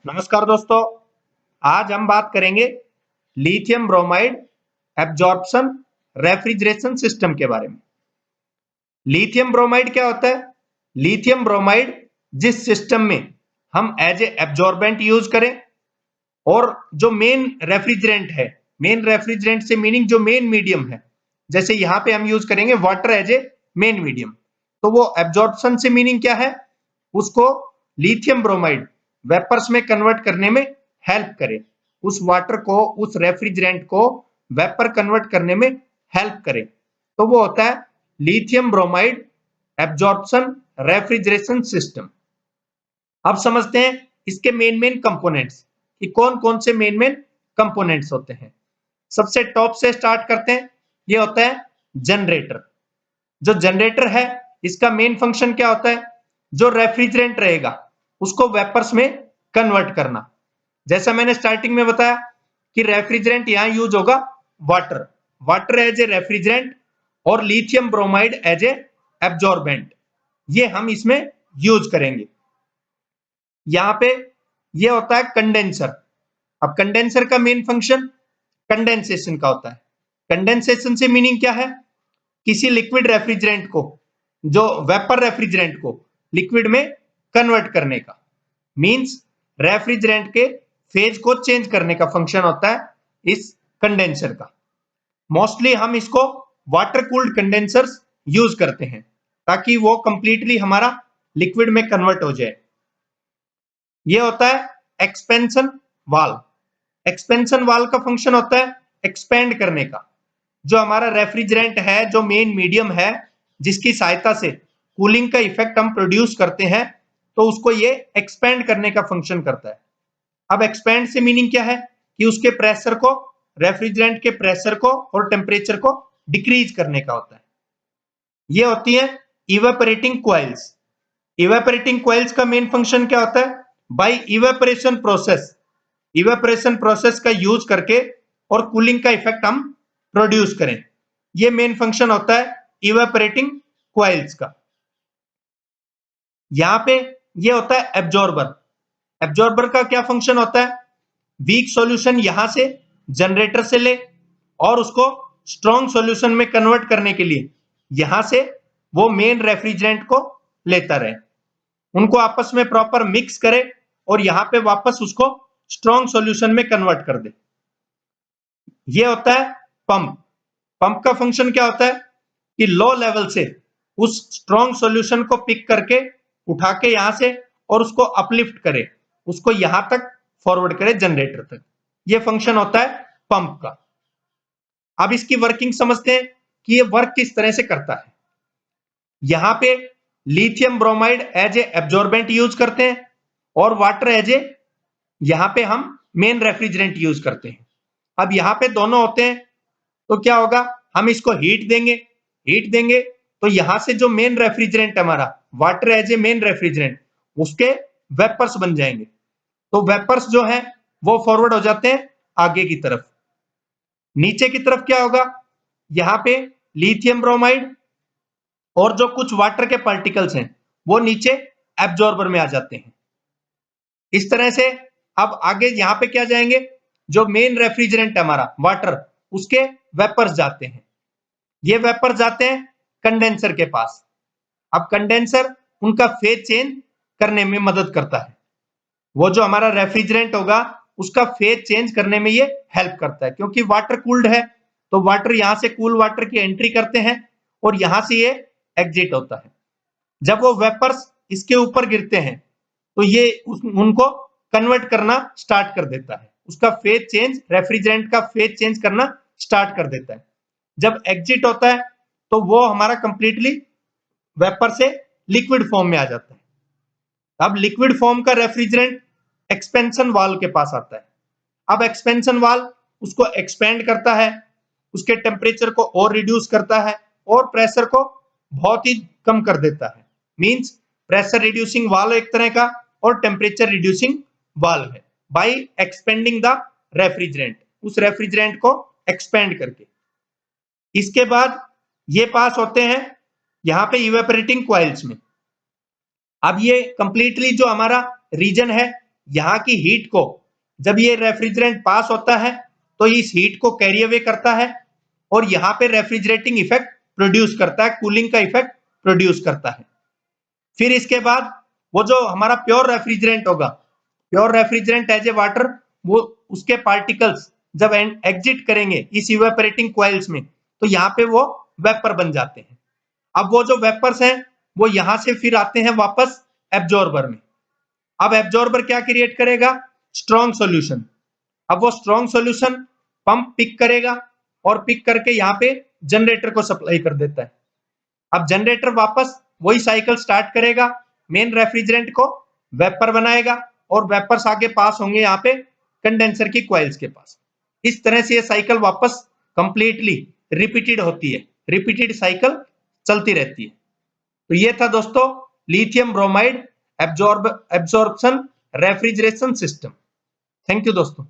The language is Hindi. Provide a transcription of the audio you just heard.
नमस्कार दोस्तों, आज हम बात करेंगे lithium bromide absorption refrigeration system के बारे में। लिथियम ब्रोमाइड क्या होता है? लिथियम ब्रोमाइड जिस सिस्टम में हम एज ए एब्जॉर्बेंट यूज करें और जो मेन रेफ्रिजरेंट है, मेन रेफ्रिजरेंट से मीनिंग जो मेन मीडियम है, जैसे यहां पे हम यूज करेंगे water as a main medium, तो वो एब्जॉर्प्शन से मीनिंग क्या है? उसको लिथियम ब्रोमाइड वेपर्स में कन्वर्ट करने में हेल्प करे, उस वाटर को, उस रेफ्रिजरेंट को वेपर कन्वर्ट करने में हेल्प करे, तो वो होता है lithium bromide absorption refrigeration system. अब समझते हैं इसके मेन कंपोनेंट्स कि कौन कौन से मेन कंपोनेंट्स होते हैं। सबसे टॉप से स्टार्ट करते हैं, ये होता है जनरेटर। जो जनरेटर है इसका मेन फंक्शन क्या होता है? जो रेफ्रिजरेंट रहेगा उसको वेपर्स में कन्वर्ट करना। जैसा मैंने स्टार्टिंग में बताया कि रेफ्रिजरेंट यहां यूज होगा water, water as a refrigerant और लिथियम ब्रोमाइड एज ए एब्जॉर्बेंट, ये हम इसमें यूज करेंगे। यहां पे ये होता है कंडेंसर। अब कंडेंसर का मेन फंक्शन कंडेंसेशन का होता है। कंडेंसेशन से मीनिंग क्या है? किसी लिक्विड रेफ्रिजरेंट को, जो वेपर रेफ्रिजरेंट को लिक्विड में कन्वर्ट करने का, मींस रेफ्रिजरेंट के फेज को चेंज करने का फंक्शन होता है इस कंडेंसर का। मोस्टली हम इसको वाटर कूल्ड कंडेंसर्स यूज करते हैं ताकि वो कंप्लीटली हमारा लिक्विड में कन्वर्ट हो जाए। ये होता है एक्सपेंशन वाल्व। एक्सपेंशन वाल्व का फंक्शन होता है एक्सपेंड करने का। जो हमारा रेफ्रिजरेंट है, जो मेन मीडियम है, जिसकी सहायता से कूलिंग का इफेक्ट हम प्रोड्यूस करते हैं, तो उसको ये एक्सपेंड करने का फंक्शन करता है। अब एक्सपेंड से मीनिंग क्या है कि उसके प्रेशर को, रेफ्रिजरेंट के प्रेशर को और टेम्परेचर को डिक्रीज करने का होता है। ये होती है इवेपोरेटिंग कॉइल्स। इवेपोरेटिंग कॉइल्स का मेन फंक्शन क्या होता है? By evaporation process, evaporation process का यूज करके और कूलिंग का इफेक्ट हम प्रोड्यूस करें, ये मेन फंक्शन होता है इवेपोरेटिंग कॉइल्स का। यहां पे ये होता है एब्जॉर्बर। एब्जॉर्बर का क्या फंक्शन होता है? वीक सॉल्यूशन यहां से जनरेटर से ले और उसको स्ट्रॉन्ग सॉल्यूशन में कन्वर्ट करने के लिए यहां से वो मेन रेफ्रिजरेंट को लेता रहे, उनको आपस में प्रॉपर मिक्स करे और यहां पे वापस उसको स्ट्रॉन्ग सॉल्यूशन में कन्वर्ट कर दे। ये होता है पंप। पंप का फंक्शन क्या होता है कि लो लेवल से उस स्ट्रॉन्ग सॉल्यूशन को पिक करके उठा के यहां से और उसको अपलिफ्ट करे, उसको यहां तक फॉरवर्ड करे जनरेटर तक। ये फंक्शन होता है पंप का। अब इसकी वर्किंग समझते हैं कि ये वर्क किस तरह से करता है। यहां पे लिथियम ब्रोमाइड एज ए एब्जॉर्बेंट यूज करते हैं और वाटर एज ए, यहां पे हम मेन रेफ्रिजरेंट यूज करते हैं। अब यहां पे दोनों होते हैं, तो क्या होगा? हम इसको हीट देंगे, हीट देंगे तो यहां से जो मेन रेफ्रिजरेंट हमारा water as a main refrigerant, उसके वेपर्स बन जाएंगे। तो वेपर्स जो है वो फॉरवर्ड हो जाते हैं आगे की तरफ। नीचे की तरफ क्या होगा? यहां पे लिथियम ब्रोमाइड और जो कुछ वाटर के पार्टिकल्स हैं वो नीचे एब्जॉर्बर में आ जाते हैं। इस तरह से अब आगे यहां पे क्या जाएंगे? जो मेन रेफ्रिजरेंट है हमारा वाटर, उसके वेपर्स जाते हैं। ये वेपर जाते हैं कंडेंसर के पास। अब कंडेंसर उनका फेज चेंज करने में मदद करता है। वो जो हमारा रेफ्रिजरेंट होगा उसका फेज चेंज करने में ये हेल्प करता है, क्योंकि वाटर कूल्ड है तो वाटर यहां से कूल वाटर की एंट्री करते हैं और यहां से ये एग्जिट होता है। जब वो वेपर्स इसके ऊपर गिरते हैं तो ये उनको कन्वर्ट करना स्टार्ट कर देता है, उसका फेज चेंज, रेफ्रिजरेंट का फेज चेंज करना स्टार्ट कर देता है। जब एग्जिट होता है तो वो हमारा कंप्लीटली वेपर से लिक्विड फॉर्म में आ जाता है। अब लिक्विड फॉर्म का रेफ्रिजरेंट एक्सपेंशन वाल्व के पास आता है। अब एक्सपेंशन वाल्व उसको एक्सपेंड करता है, उसके टेम्परेचर को और रिड्यूस करता है और प्रेशर को बहुत ही कम कर देता है। मींस प्रेशर रिड्यूसिंग वाल्व एक तरह का और टेम्परेचर रिड्यूसिंग वाल्व है, बाय एक्सपेंडिंग द रेफ्रिजरेंट, उस रेफ्रिजरेंट को एक्सपेंड करके। इसके बाद ये पास होते हैं यहां पे इवेपोरेटिंग कॉइल्स में। अब ये कंप्लीटली जो हमारा रीजन है यहाँ की हीट को जब ये रेफ्रिजरेंट पास होता है तो इस हीट को कैरी अवे करता है और यहाँ पे रेफ्रिजरेटिंग इफेक्ट प्रोड्यूस करता है, कूलिंग का इफेक्ट प्रोड्यूस करता है। फिर इसके बाद वो जो हमारा प्योर रेफ्रिजरेंट होगा, pure refrigerant as a water, वो उसके पार्टिकल्स जब एग्जिट करेंगे इस इवेपोरेटिंग कॉइल्स में तो यहाँ पे वो वेपर बन जाते हैं। अब वो जो वेपर्स हैं वो यहां से फिर आते हैं वापस एब्जॉर्बर में। अब एब्जॉर्बर क्या क्रिएट करेगा? Strong solution. अब वो स्ट्रॉन्ग सॉल्यूशन पंप पिक करेगा और पिक करके यहाँ पे जनरेटर को सप्लाई कर देता है। अब जनरेटर वापस वही साइकिल स्टार्ट करेगा, मेन रेफ्रिजरेंट को वेपर बनाएगा और वेपर्स आगे पास होंगे यहाँ पे कंडेंसर की कॉइल्स के पास। इस तरह से ये साइकिल वापस कंप्लीटली रिपीटेड होती है, रिपीटेड साइकिल चलती रहती है। तो ये था दोस्तों lithium bromide absorption refrigeration system. Thank you दोस्तों।